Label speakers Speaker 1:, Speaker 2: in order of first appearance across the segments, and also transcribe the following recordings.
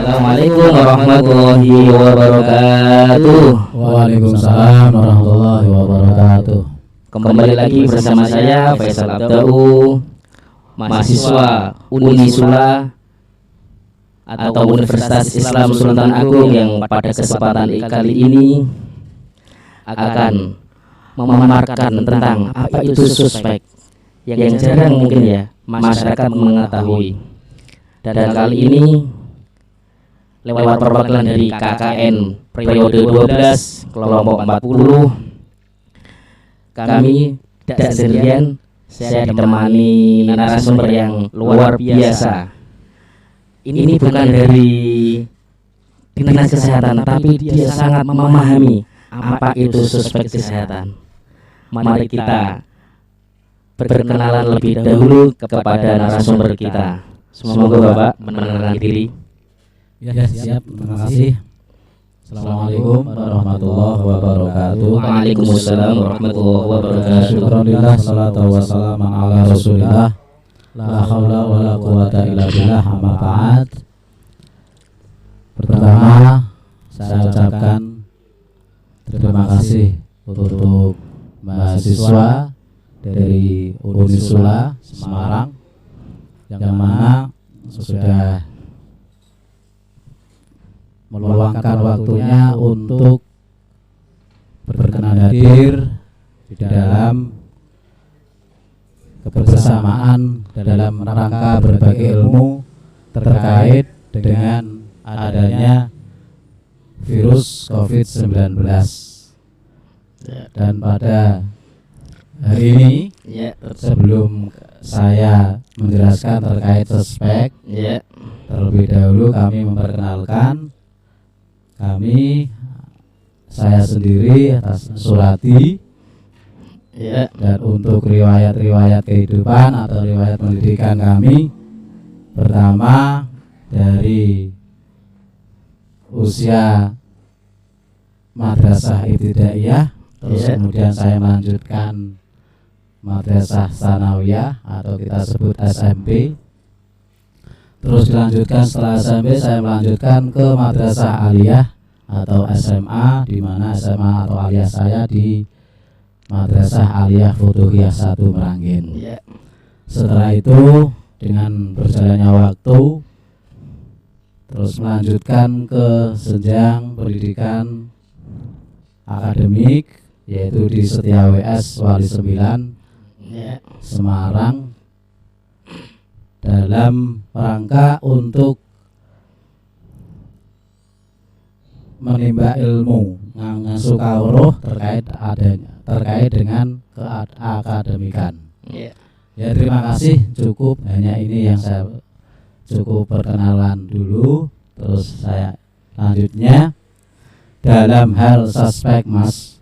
Speaker 1: Assalamualaikum warahmatullahi wabarakatuh.
Speaker 2: Waalaikumsalam warahmatullahi wabarakatuh.
Speaker 1: Kembali lagi bersama saya Faisal Abdau, mahasiswa Unisula atau Universitas Islam Sultan Agung, yang pada kesempatan kali ini akan memaparkan tentang apa itu suspek yang jarang mungkin ya masyarakat mengetahui. Dan kali ini lewat perwakilan dari KKN periode 12 kelompok 40, kami tidak sendirian, saya ditemani narasumber yang luar biasa. Ini bukan dari dinas kesehatan, tapi dia sangat memahami apa itu suspek kesehatan. Mari kita berkenalan lebih dahulu kepada narasumber kita. Semoga Bapak mengenalkan diri.
Speaker 2: Ya, siap. Terima kasih. Assalamualaikum warahmatullahi wabarakatuh.
Speaker 1: Waalaikumsalam warahmatullahi wabarakatuh.
Speaker 2: Alhamdulillah, salatu wassalamu ala Rasulillah. La haula wala quwata illa billah, amma ba'd. Pertama, saya ucapkan terima kasih untuk mahasiswa dari Unisula Semarang yang mana sudah meluangkan waktunya untuk berkenan hadir di dalam kebersamaan dalam rangka berbagi ilmu terkait dengan adanya virus COVID-19. Dan pada hari ini, sebelum saya menjelaskan terkait suspek, terlebih dahulu kami memperkenalkan saya sendiri atas Surati, dan untuk riwayat-riwayat kehidupan atau riwayat pendidikan kami, pertama dari usia madrasah ibtidaiyah, terus kemudian saya melanjutkan madrasah sanawiyah atau kita sebut SMP. Terus dilanjutkan setelah SMP saya melanjutkan ke madrasah aliyah atau SMA, di mana SMA atau aliyah saya di Madrasah Aliyah Futuhiyah 1 Meranggen. Setelah itu dengan berjalannya waktu terus melanjutkan ke jenjang pendidikan akademik, yaitu di Setia WS Wali 9 Semarang, dalam rangka untuk menimba ilmu ngangsu kawruh terkait dengan keakademikan. Ya, terima kasih, cukup hanya ini yang saya cukup perkenalan dulu. Terus saya lanjutnya dalam hal suspek, Mas.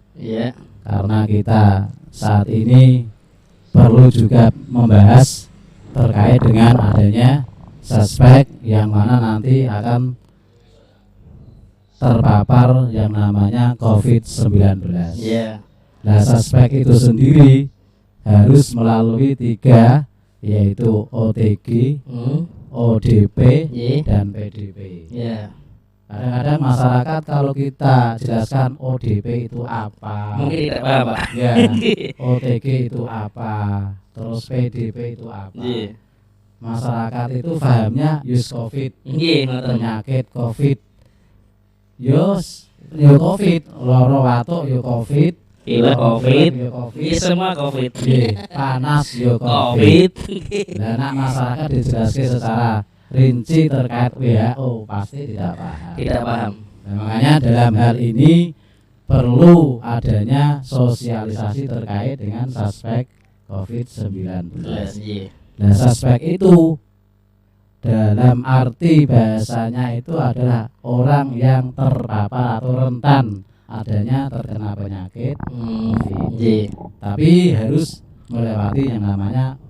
Speaker 2: Karena kita saat ini perlu juga membahas terkait dengan adanya suspek yang mana nanti akan terpapar yang namanya COVID-19. Nah, suspek itu sendiri harus melalui 3, yaitu OTG, ODP, dan PDP. Kadang-kadang masyarakat kalau kita jelaskan ODP itu apa,
Speaker 1: mungkin tidak paham, Pak.
Speaker 2: OTG itu apa, terus PDP itu apa. Masyarakat itu pahamnya COVID, penyakit COVID. Yo COVID, loro watuk yo COVID,
Speaker 1: pilek COVID, semua COVID.
Speaker 2: Panas yo COVID. Nah, nak masyarakat dijelaskan secara rinci terkait WHO pasti tidak paham. Nah, makanya dalam hal ini perlu adanya sosialisasi terkait dengan suspek COVID-19. Nah, suspek itu dalam arti bahasanya itu adalah orang yang terpapar atau rentan adanya terkena penyakit COVID. Tapi harus melewati yang namanya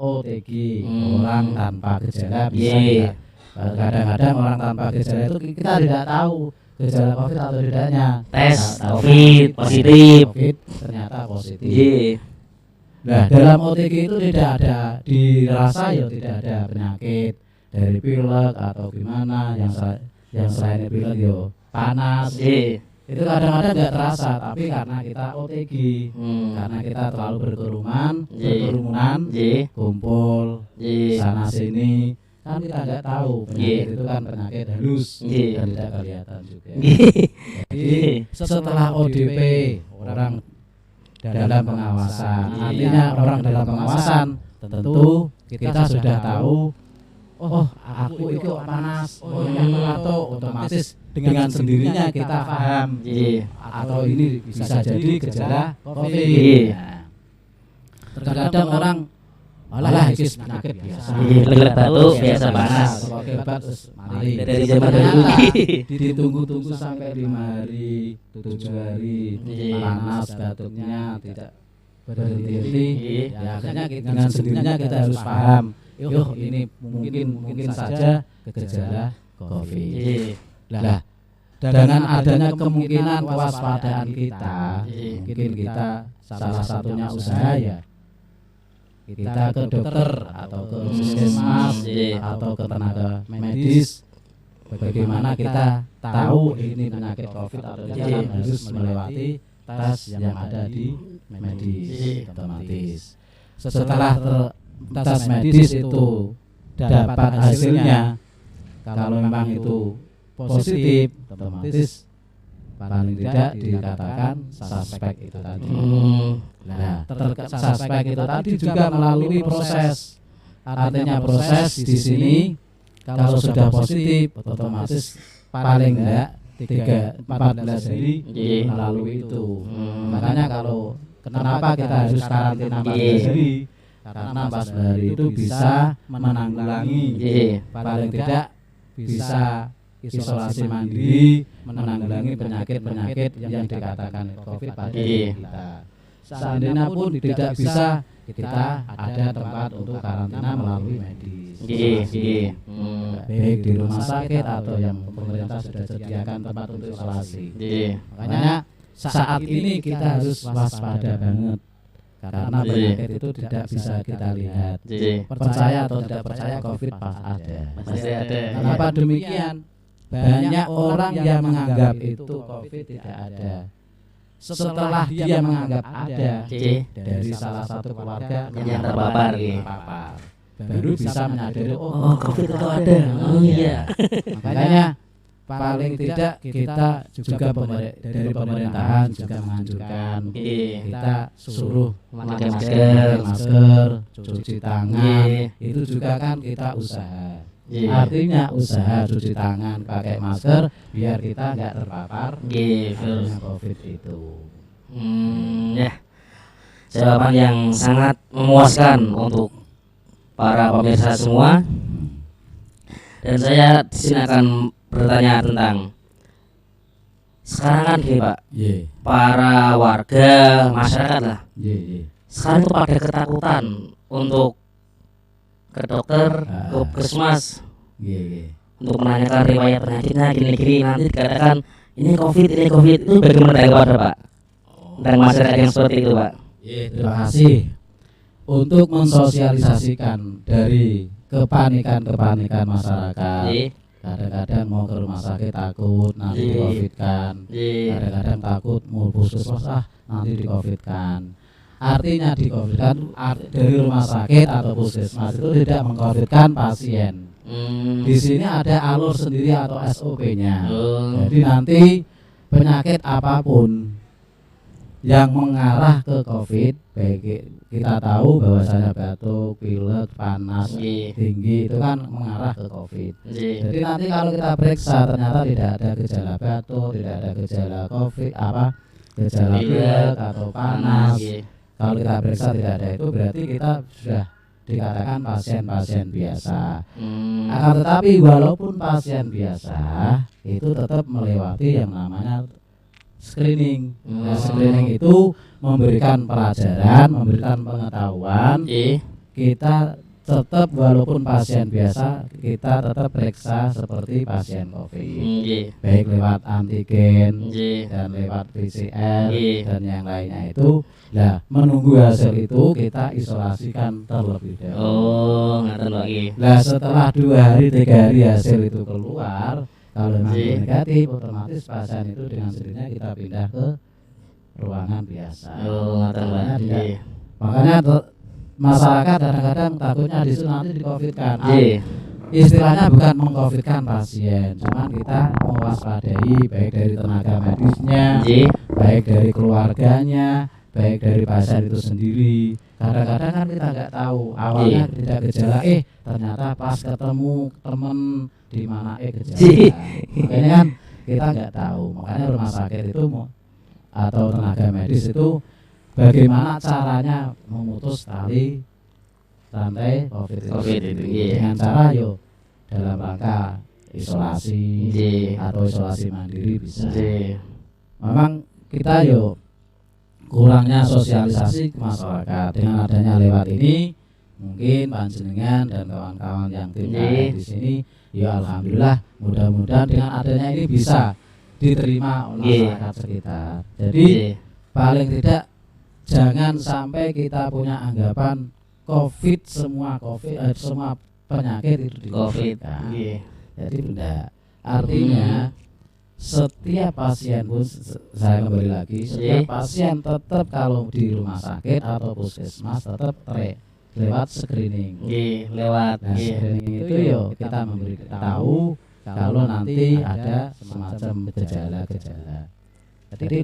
Speaker 2: OTG, orang tanpa gejala. Bisa kadang-kadang orang tanpa gejala itu kita tidak tahu gejala COVID atau tidaknya.
Speaker 1: Tes COVID positif,
Speaker 2: COVID ternyata positif. Nah, dalam OTG itu tidak ada dirasa ya tidak ada penyakit, dari pilek atau gimana yang selain pilek yo panas. Itu kadang-kadang nggak terasa, tapi karena kita OTG, karena kita terlalu berkerumun, kumpul sana sini, kan kita nggak tahu penyakit itu kan penyakit halus dan tidak kelihatan juga. Jadi setelah ODP orang dalam pengawasan, artinya orang dalam pengawasan tentu kita sudah tahu. Oh, aku itu panas, oh yang atau otomatis dengan sendirinya kita paham, atau ini bisa jadi gejala COVID. Nah, terkadang orang alah itu penyakit biasa,
Speaker 1: pilek batuk biasa panas.
Speaker 2: Oke, terus mari
Speaker 1: Dari zaman dulu
Speaker 2: ditunggu-tunggu sampai 5 hari, 7 hari, panas batuknya tidak berhenti. Ya akhirnya dengan sendirinya kita harus paham. Ini mungkin saja gejala COVID. Lah, dengan adanya kemungkinan kewaspadaan kita, mungkin kita salah satunya usaha ya kita ke dokter atau ke puskesmas atau ke tenaga medis. Bagaimana kita tahu ini penyakit COVID atau tidak, harus melewati tes yang ada di medis otomatis. Setelah tes medis itu dapat hasilnya, kalau memang itu positif, otomatis paling tidak dikatakan suspek itu tadi. Nah, suspek itu tadi juga melalui proses. Artinya proses di sini kalau sudah positif, otomatis paling enggak 14 hari melalui itu. Makanya kalau kenapa kita harus karantina 14 hari? Karena 14 hari itu bisa menanggulangi, paling tidak bisa isolasi mandiri, menanggulangi penyakit-penyakit yang dikatakan COVID pada kita. Seandainya pun tidak bisa, kita ada tempat untuk karantina melalui medis. Baik di rumah sakit atau yang pemerintah sudah sediakan tempat untuk isolasi. Makanya saat ini kita harus waspada banget. Karena penyakit itu tidak bisa kita lihat. Percaya atau tidak percaya COVID pasti ada. Kenapa demikian? Banyak orang yang menganggap itu COVID tidak ada. Setelah dia menganggap ada dari salah satu keluarga
Speaker 1: yang terpapar,
Speaker 2: baru bisa menyadari
Speaker 1: COVID itu ada. Oh iya.
Speaker 2: Makanya paling tidak kita juga dari pemerintahan juga menganjurkan kita suruh
Speaker 1: memakai masker,
Speaker 2: cuci tangan, itu juga kan kita usaha. Artinya usaha cuci tangan, pakai masker biar kita nggak terpapar dengan COVID itu.
Speaker 1: Ya, jawaban yang sangat memuaskan untuk para pemirsa semua. Dan saya di sini akan bertanya tentang sekarang kan gini Pak, para warga masyarakat lah, sekarang itu pada ketakutan untuk ke dokter, ke puskesmas, untuk menanyakan riwayat penyakitnya gini-gini, nanti dikatakan ini COVID itu bagaimana tanggapan Pak tentang masyarakat yang seperti itu Pak?
Speaker 2: Terima kasih untuk mensosialisasikan dari kepanikan masyarakat. Kadang-kadang mau ke rumah sakit takut nanti di-COVID-kan, kadang-kadang takut mau puskesmas nanti di-COVID-kan. Artinya di-COVID-kan dari rumah sakit atau puskesmas itu tidak meng-COVID-kan pasien. Di sini ada alur sendiri atau SOP-nya. Jadi nanti penyakit apapun yang mengarah ke COVID, baik kita tahu bahwasanya batuk, pilek, panas, tinggi itu kan mengarah ke COVID. Jadi nanti kalau kita periksa ternyata tidak ada gejala batuk, tidak ada gejala COVID, gejala pilek atau panas. Kalau kita periksa tidak ada itu, berarti kita sudah dikatakan pasien-pasien biasa. Akan tetapi walaupun pasien biasa, itu tetap melewati yang namanya screening. Nah, screening itu memberikan pelajaran, memberikan pengetahuan. Kita tetap walaupun pasien biasa, kita tetap periksa seperti pasien COVID. Baik lewat antigen dan lewat PCR dan yang lainnya itu. Nah, menunggu hasil itu kita isolasikan terlebih dahulu.
Speaker 1: Ngaten Pak. nggih.
Speaker 2: Lah setelah 2 hari 3 hari hasil itu keluar, kalau memang negatif, otomatis pasien itu dengan sendirinya kita pindah ke ruangan biasa.
Speaker 1: Makanya
Speaker 2: makanya masyarakat kadang-kadang takutnya di situ nanti di-COVID-kan. Istilahnya bukan meng-COVID-kan pasien, cuman kita mewaspadai baik dari tenaga medisnya, baik dari keluarganya, baik dari pasien itu sendiri. Kadang-kadang kan kita nggak tahu awalnya tidak gejala, ternyata pas ketemu temen di mana gejala. Makanya kan kita nggak tahu. Makanya rumah sakit itu atau tenaga medis itu bagaimana caranya memutus tali rantai COVID itu dengan cara dalam rangka isolasi atau isolasi mandiri bisa. Memang kita kurangnya sosialisasi ke masyarakat. Dengan adanya lewat ini, mungkin panjenengan dan kawan-kawan yang tim di sini, alhamdulillah, mudah-mudahan dengan adanya ini bisa diterima oleh masyarakat sekitar. Jadi paling tidak jangan sampai kita punya anggapan semua penyakit itu di COVID. Jadi benda artinya setiap pasien pun, saya kembali lagi, setiap pasien tetap kalau di rumah sakit atau puskesmas tetap lewat screening. Screening itu kita memberitahu kalau nanti ada semacam gejala-gejala. Jadi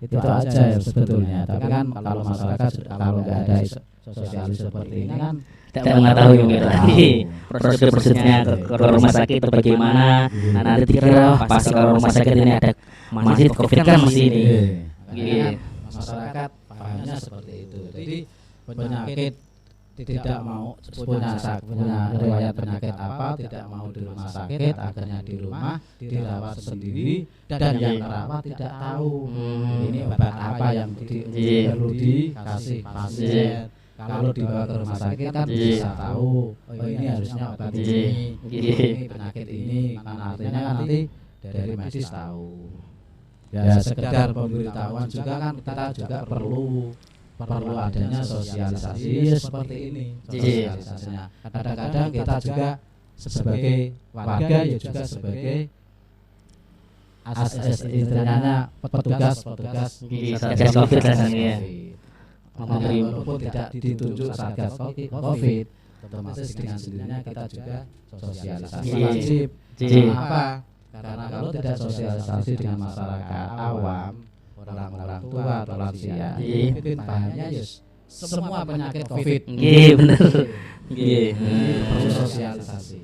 Speaker 2: itu aja sebetulnya. Tapi kan kalau masyarakat kalau nggak ada sosialis seperti ini kan
Speaker 1: tidak mengetahui prosedur-prosedurnya ke rumah sakit itu bagaimana. Nanti dikira pas ke rumah sakit ini ada masih COVID kan masih ini.
Speaker 2: Masyarakat pahamnya seperti itu. Jadi penyakit tidak mau punya riwayat penyakit apa, tidak mau di rumah sakit, akhirnya di rumah dirawat sendiri, dan yang merawat tidak tahu ini obat apa yang perlu dikasih pasien. Kalau dibawa ke rumah sakit kan bisa tahu, ini harusnya obat ini penyakit ini, kan artinya kan nanti dari medis tahu. Ya sekedar pemberitahuan juga kan kita juga perlu adanya sosialisasi seperti ini. Sosialisasinya kadang-kadang kita juga sebagai warga juga sebagai istilahnya petugas
Speaker 1: COVID rasanya.
Speaker 2: Walaupun tidak ditunjuk Satgas COVID, otomatis dengan sendirinya kita juga sosialisasi wajib. Kenapa? Karena kalau tidak sosialisasi dengan masyarakat awam, orang-orang tua atau lansia, itu pahamnya semua penyakit COVID.
Speaker 1: Benar.
Speaker 2: Perlu sosialisasi.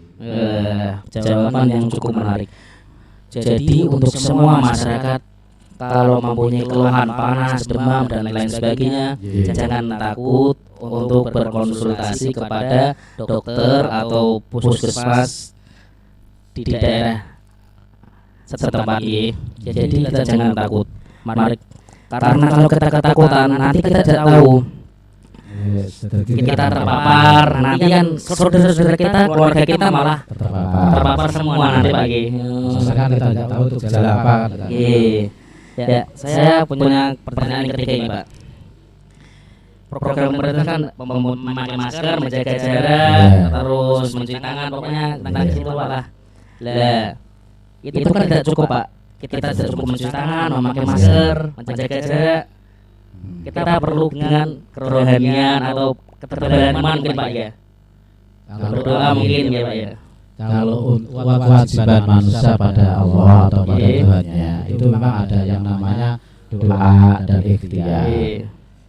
Speaker 1: Jawaban yang cukup menarik. Jadi untuk semua masyarakat, kalau mempunyai keluhan panas, demam dan lain sebagainya, jangan takut untuk berkonsultasi kepada dokter atau puskesmas di daerah setempat. Jadi kita jangan takut. Karena kalau kita ketakutan, nanti kita tidak tahu kita terpapar. Nanti kan saudara-saudara kita, keluarga kita malah terpapar semua nanti pagi.
Speaker 2: Misalkan kita tidak tahu itu gejala apa.
Speaker 1: Ya, saya punya pertanyaan yang ketiga ini, Pak. Program pemerintah kan memakai masker, menjaga jarak, terus mencuci tangan, pokoknya tentang situ lah. Itu kan tidak cukup, Pak. Kita tidak cukup mencuci tangan, memakai masker, menjaga jarak. Kita perlu dengan kerohanian atau ketebalan iman mungkin, Pak ya. Berdoa mungkin ya, Pak ya.
Speaker 2: Kalau kewajiban manusia pada Allah atau pada Tuhannya itu memang ada yang namanya doa dan ikhtiar.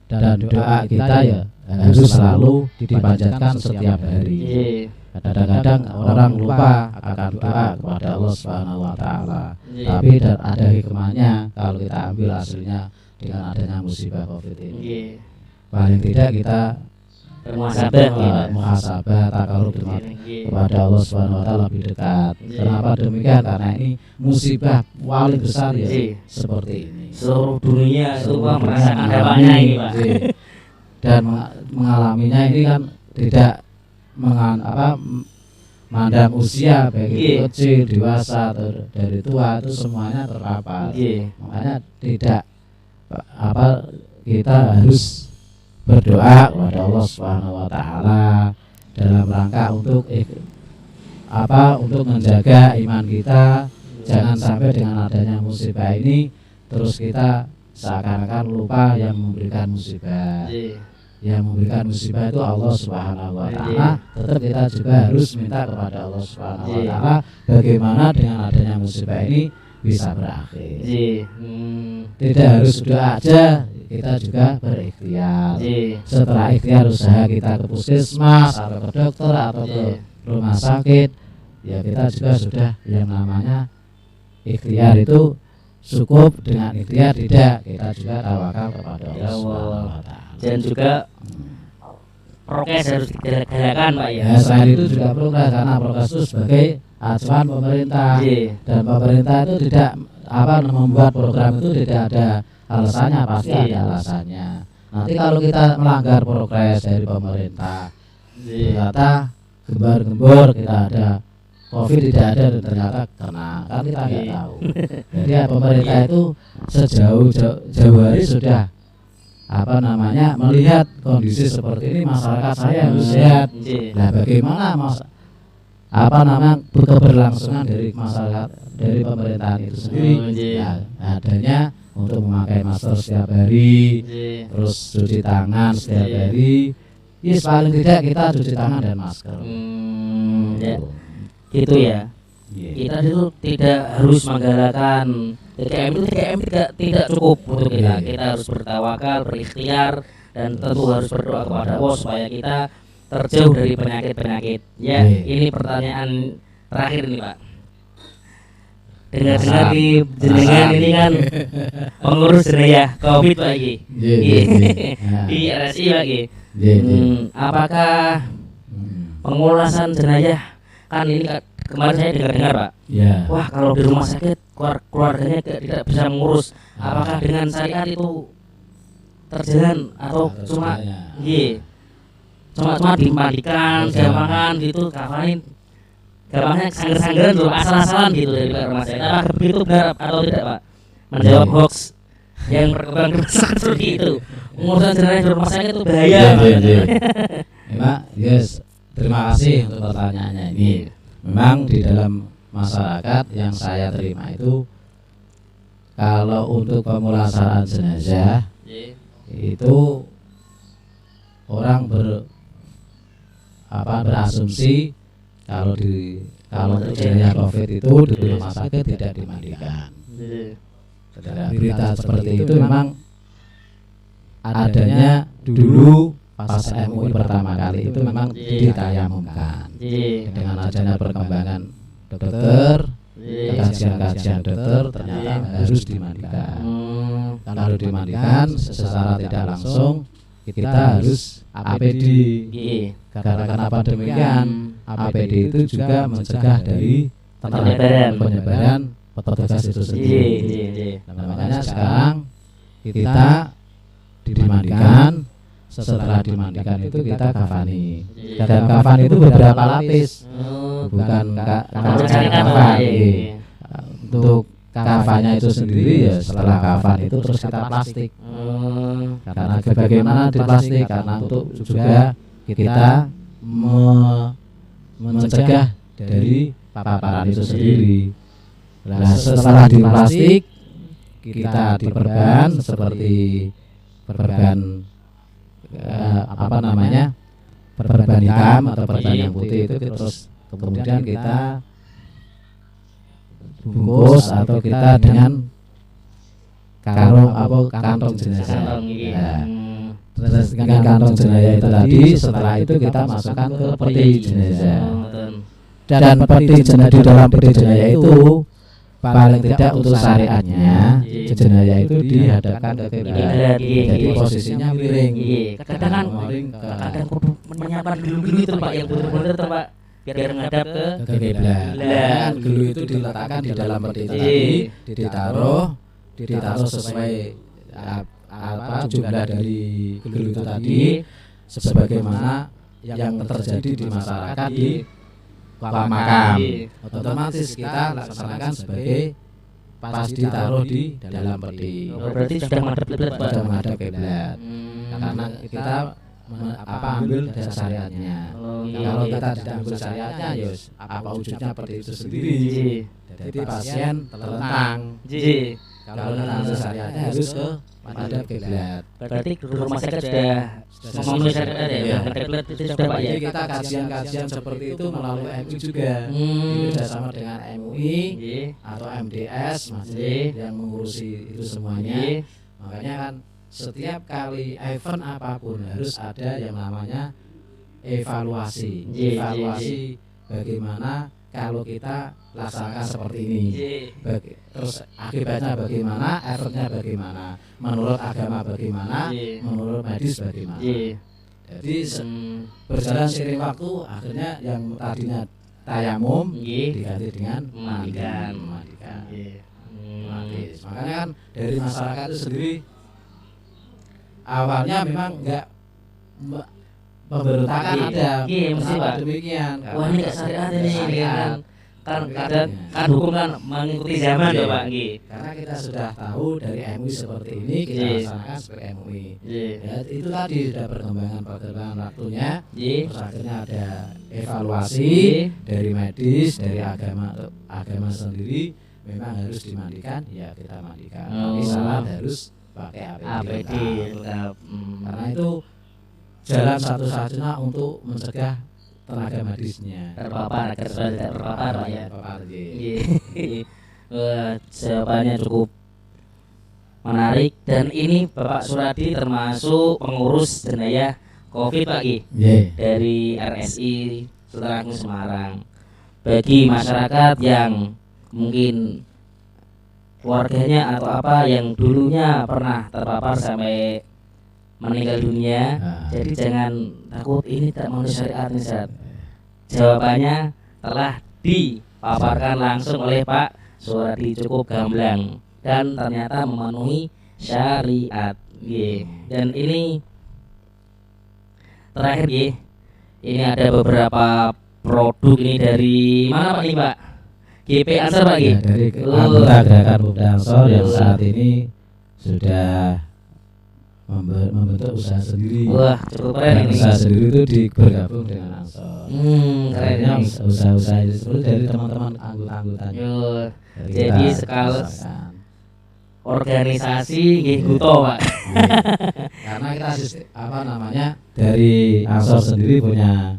Speaker 2: Dan doa kita harus selalu dipanjatkan setiap hari. Kadang-kadang orang lupa akan doa kepada Allah Subhanahu wa taala. Tapi ada hikmahnya kalau kita ambil hasilnya dengan adanya musibah Covid ini. Paling tidak kita muhasabah takarub kepada Allah Subhanahu wa taala lebih dekat. Kenapa demikian? Karena ini musibah paling besar seperti ini.
Speaker 1: Seluruh dunia semua merasakan dampaknya ini, Pak.
Speaker 2: Dan mengalaminya ini kan tidak mandang usia, baik itu kecil, dewasa atau dari tua, itu semuanya terpapar. Makanya tidak kita harus berdoa kepada Allah Subhanahu wa taala dalam rangka untuk untuk menjaga iman kita. Jangan sampai dengan adanya musibah ini terus kita seakan-akan lupa yang memberikan musibah. Yang memberikan musibah itu Allah Subhanahu wa taala. Tetap kita juga harus minta kepada Allah Subhanahu wa taala bagaimana dengan adanya musibah ini bisa berakhir. Tidak harus doa aja, kita juga berikhtiar. Setelah ikhtiar usaha kita ke puskesmas atau ke dokter atau ke rumah sakit, ya kita juga sudah yang namanya ikhtiar itu cukup. Dengan ikhtiar tidak, kita juga tawakal kepada Allah Subhanahu wa taala.
Speaker 1: Dan juga prokes harus digalakan Pak ya.
Speaker 2: Selain itu juga prokes, karena prokes itu sebagai acuan pemerintah. Dan pemerintah itu tidak membuat program itu tidak ada alasannya, pasti ada alasannya. Nanti kalau kita melanggar prokes dari pemerintah, ternyata gembar-gembor kita ada COVID tidak ada dan ternyata kena, kan kita nggak tahu. Jadi pemerintah itu jauh hari sudah melihat kondisi seperti ini, masyarakat saya harus sehat. Nah, bagaimana keberlangsungan dari masyarakat, dari pemerintahan itu sendiri? Adanya untuk memakai masker setiap hari, terus cuci tangan setiap hari. Paling tidak kita cuci tangan dan masker.
Speaker 1: Gitu ya. Kita itu tidak harus menggalakkan TKM tidak cukup untuk kita. Kita harus bertawakal, berikhtiar, dan tentu harus berdoa kepada Allah supaya kita terjauh dari penyakit-penyakit. Ya, ini pertanyaan terakhir nih Pak. Dengar-dengar di jenengan ini kan pengurus jenayah COVID Pak iki. Di RSI Pak iki. Apakah pengulasan jenayah kan ini kemarin saya dengar Pak. Wah, kalau di rumah sakit keluarganya tidak bisa mengurus. Apakah dengan syariat itu terjalan atau cuma dimandikan, gampangkan gitu, kafanin, gampangnya sangger-sanggeran dulu, asal-asalan gitu dari rumah sakit. Apakah begitu benar atau tidak Pak? Menjawab hoax yang berkembang seperti itu. Pengurusan jenayah di rumah sakit itu bahaya.
Speaker 2: Terima kasih untuk pertanyaannya ini. Memang di dalam masyarakat yang saya terima itu, kalau untuk pemulasaran jenazah itu orang berasumsi kalau untuk jenazah COVID itu di rumah sakit tidak dimandikan. Berita seperti itu memang adanya dulu pas MUI pertama kali itu memang ditayamumkan. Dengan adanya perkembangan dokter, kajian-kajian dokter ternyata harus dimandikan. Kalau dimandikan secara tidak langsung kita harus APD. Karena kenapa demikian? APD itu juga mencegah dari penyebaran petugas itu sendiri. Nah, makanya sekarang kita dimandikan. Setelah dimandikan itu kita kafani. Dan kafan itu beberapa lapis, bukan kafan. Untuk kafannya itu sendiri ya setelah kafan itu terus kita plastik. Karena bagaimana di plastik? Karena untuk juga kita mencegah dari paparan itu sendiri. Nah, setelah di plastik kita diperban seperti perban perban hitam atau perban yang putih itu, terus kemudian kita bungkus atau kita dengan kantong jenazah. Terus dengan kantong jenazah itu tadi, setelah itu kita masukkan ke peti jenazah. Dan peti jenazah, di dalam peti jenazah itu paling tidak untuk syariatnya jenazah itu dihadapkan ke kiblat. Jadi posisinya miring.
Speaker 1: Kadang menyiapkan gelu itu Pak yang benar-benar Pak biar menghadap ke
Speaker 2: kiblat. Gelu itu diletakkan di dalam peti tadi, ditaruh sesuai jumlah dari gelu itu tadi, sebagaimana yang terjadi di masyarakat di makam. Otomatis kita laksanakan sebagai pas ditaruh di dalam peti.
Speaker 1: Berarti sudah menghadap kiblat Pak.
Speaker 2: Sudah menghadap kiblat. Karena kita ambil dasar syariatnya. Kalau kita tidak ambil syariatnya, ya apa wujudnya seperti itu sendiri. Jadi pasien terlentang. Kalau kita ambil syariatnya harus ke madhab kiblat.
Speaker 1: Berarti rumah sakit sudah memenuhi syariat ya? Kiblat itu sudah Pak ya?
Speaker 2: Jadi kita kajian-kajian seperti itu melalui MUI juga, bekerjasama dengan MUI atau MDS masih yang mengurusi itu semuanya. Makanya kan setiap kali event apapun harus ada yang namanya evaluasi. Evaluasi bagaimana kalau kita laksanakan seperti ini. Terus akibatnya bagaimana, efeknya bagaimana, menurut agama bagaimana, menurut medis bagaimana. Jadi berjalan seiring waktu akhirnya yang tadinya tayamum diganti dengan memandikan. Makanya kan dari masyarakat itu sendiri awalnya memang enggak pemberontakan ada.
Speaker 1: Mesti Pak.
Speaker 2: Demikian.
Speaker 1: Wah ini gak syariat ini kan kadang kan hukum kan mengikuti zaman ya Pak.
Speaker 2: Karena kita sudah tahu dari MUI seperti ini, kita laksanakan seperti MUI. Ya, itu tadi sudah perkembangan waktunya. Terus akhirnya ada evaluasi dari medis, dari agama sendiri. Memang harus dimandikan, ya kita mandikan. Tapi salat harus pakai APD. Karena itu jalan satu-satunya untuk mencegah tenaga medisnya
Speaker 1: terpapar agar tidak terpapar Pak ya. Jawabannya cukup menarik dan ini Bapak Suradi termasuk pengurus jenayah COVID Pak dari RSI Sultan Agung Semarang. Bagi masyarakat yang mungkin keluarganya atau apa yang dulunya pernah terpapar sampai meninggal dunia, jadi jangan takut ini tak memenuhi syariat nih Ustaz. Jawabannya telah dipaparkan langsung oleh Pak Suradi cukup gamblang dan ternyata memenuhi syariat. Dan ini terakhir ini ada beberapa produk ini dari mana Pak ini Pak? GP Ansor Pak
Speaker 2: dari anggota Gerakan Pemuda Ansor yang saat ini sudah membentuk usaha sendiri.
Speaker 1: Wah, cukup keren ini.
Speaker 2: Usaha sendiri itu bergabung dengan Ansor. Kayaknya usaha-usaha itu dari teman-teman anggota-anggotanya.
Speaker 1: Jadi sekali organisasi Guto Pak.
Speaker 2: Karena kita dari Ansor sendiri punya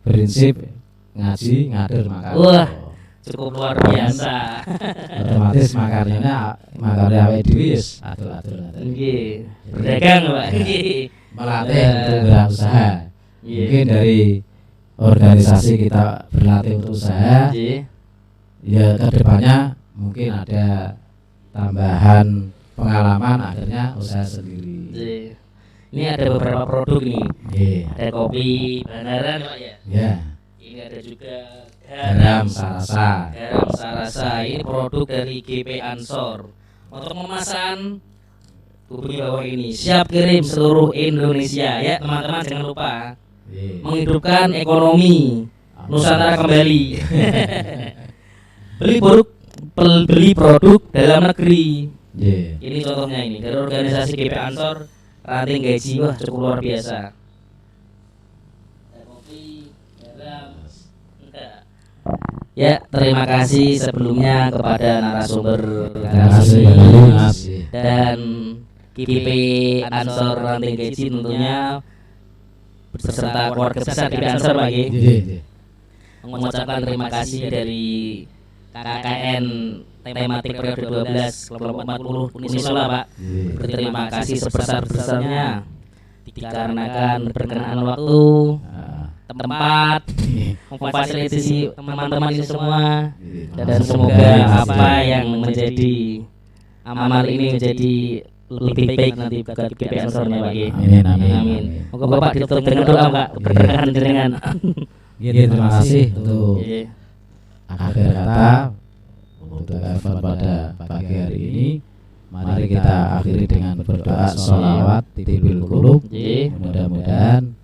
Speaker 2: prinsip ngaji ngader makar.
Speaker 1: Wah, cukup luar biasa.
Speaker 2: Otomatis makarnya awake dhewe wis atur-atur.
Speaker 1: Nggih. Berdagang Pak.
Speaker 2: Melatih untuk berusaha. Mungkin dari organisasi kita berlatih untuk usaha. Ya kedepannya mungkin ada tambahan pengalaman akhirnya usaha sendiri.
Speaker 1: Ini ada beberapa produk nih. Ada kopi Bandaran Pak ya. Ini ada juga
Speaker 2: garam Sarasa.
Speaker 1: Garam Sarasa ini produk dari GP Ansor. Untuk memesan hubungi bawah ini. Siap kirim seluruh Indonesia ya teman-teman, jangan lupa menghidupkan ekonomi Nusantara kembali. beli produk dalam negeri. Ini contohnya ini dari organisasi GP Ansor ranting gaji, wah cukup luar biasa. Ya, terima kasih sebelumnya kepada narasumber dan GP Ansor ranting gaji tentunya beserta keluarga besar GP Ansor lagi. Mengucapkan terima kasih dari KKN tematik periode 12 kelompok 40 Unisula Pak. Berterima kasih sebesar-besarnya dikarenakan berkenaan waktu, tempat, memfasilitasi teman-teman ini semua, dan semoga apa yang menjadi amal ini menjadi lebih baik nanti bagi GP Ansornya Pak. Amin. Moga Bapak ditutup dengan doa Pak, keberkahan jenengan.
Speaker 2: Terima kasih untuk akhir kata untuk level pada pagi hari ini. Mari kita akhiri dengan berdoa sholawat tibil qulub. Mudah-mudahan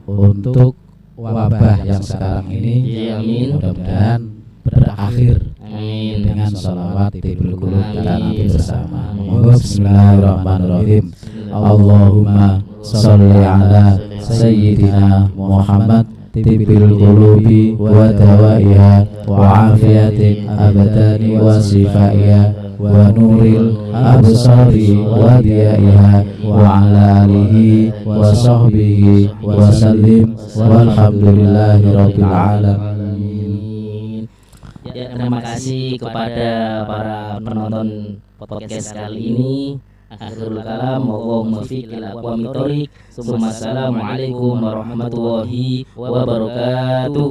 Speaker 2: untuk wabah yang sekarang ini mudah-mudahan berakhir dengan sholawat tibil qulub kita nanti bersama. Bismillahirrahmanirrahim. Allahumma sholli ala sayyidina Muhammad tibbil qulubi wa dawaiha wa afiyatil abdani wa sifaiha wa nuril absari wa diyaiha wa ala alihi wa sahbihi wa sallim walhamdulillahi rabbil alamin.
Speaker 1: Ya, terima kasih kepada para penonton podcast kali ini. Akhirul kalam, Allahumma fiq ila aqwamit thoriq. Assalamualaikum warahmatullahi wabarakatuh.